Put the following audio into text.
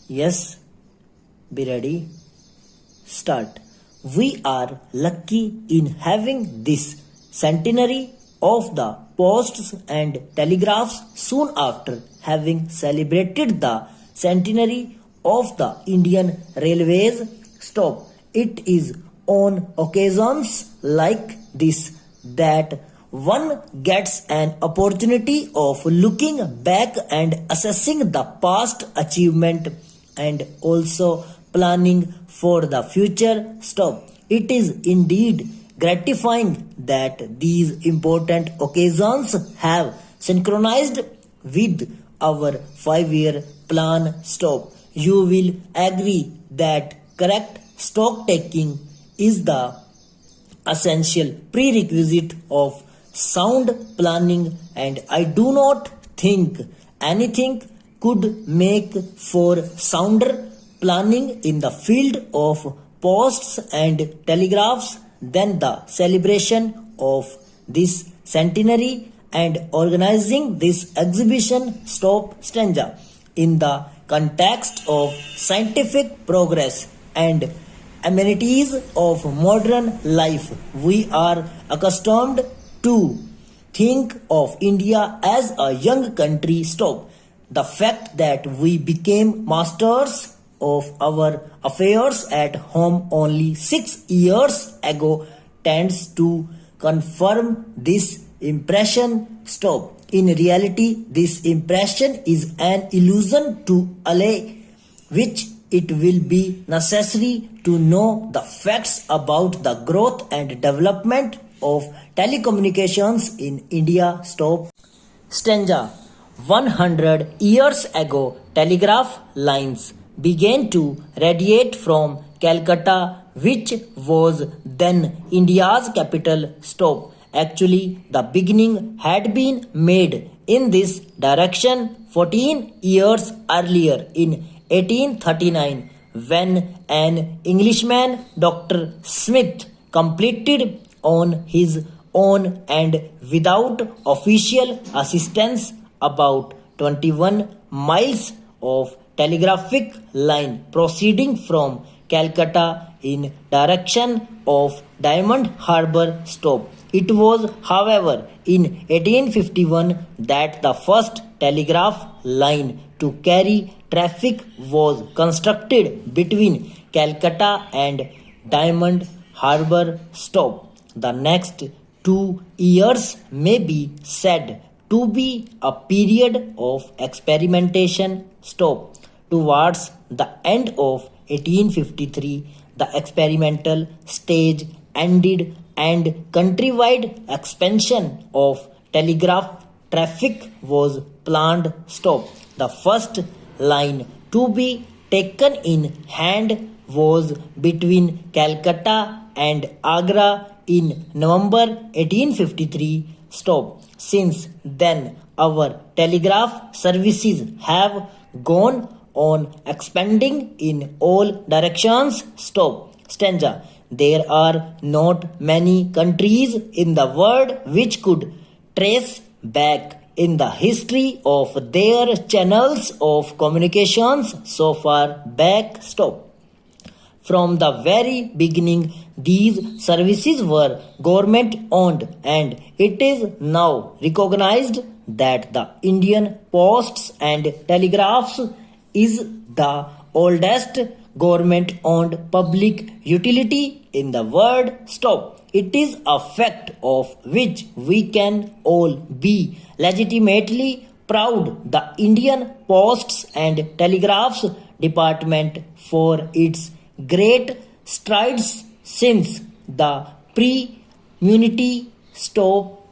Yes, be ready. Start. We are lucky in having this centenary of the posts and telegraphs soon after having celebrated the centenary of the Indian Railways stop. It is on occasions like this that one gets an opportunity of looking back and assessing the past achievement and also planning for the future stop. It is indeed gratifying that these important occasions have synchronized with our 5 year plan stop. You will agree that correct stock taking is the essential prerequisite of sound planning, and I do not think anything could make for sounder planning in the field of posts and telegraphs than the celebration of this centenary and organizing this exhibition stop stanza in the context of scientific progress and amenities of modern life. We are accustomed to think of India as a young country stop. The fact that we became masters of our affairs at home only 6 years ago tends to confirm this impression stop. In reality, this impression is an illusion to allay which it will be necessary to know the facts about the growth and development of telecommunications in India stop. Stanza 100 years ago, telegraph lines began to radiate from Calcutta, which was then India's capital stop. Actually, the beginning had been made in this direction 14 years earlier in 1839 when an Englishman, Dr. Smith, completed on his own and without official assistance about 21 miles of telegraphic line proceeding from Calcutta in direction of Diamond Harbour stop. It was, however, in 1851 that the first telegraph line to carry traffic was constructed between Calcutta and Diamond Harbour stop. The next 2 years may be said to be a period of experimentation stop. Towards the end of 1853, the experimental stage ended and countrywide expansion of telegraph traffic was planned stop. The first line to be taken in hand was between Calcutta and Agra in November 1853 stop. Since then, our telegraph services have gone on expanding in all directions stop. Stanza. There are not many countries in the world which could trace back in the history of their channels of communications so far back stop. From the very beginning, these services were government owned, and it is now recognized that the Indian Posts and Telegraphs is the oldest government owned public utility in the world stop. It is a fact of which we can all be legitimately proud. The Indian Posts and Telegraphs Department for its great strides since the pre-unity stop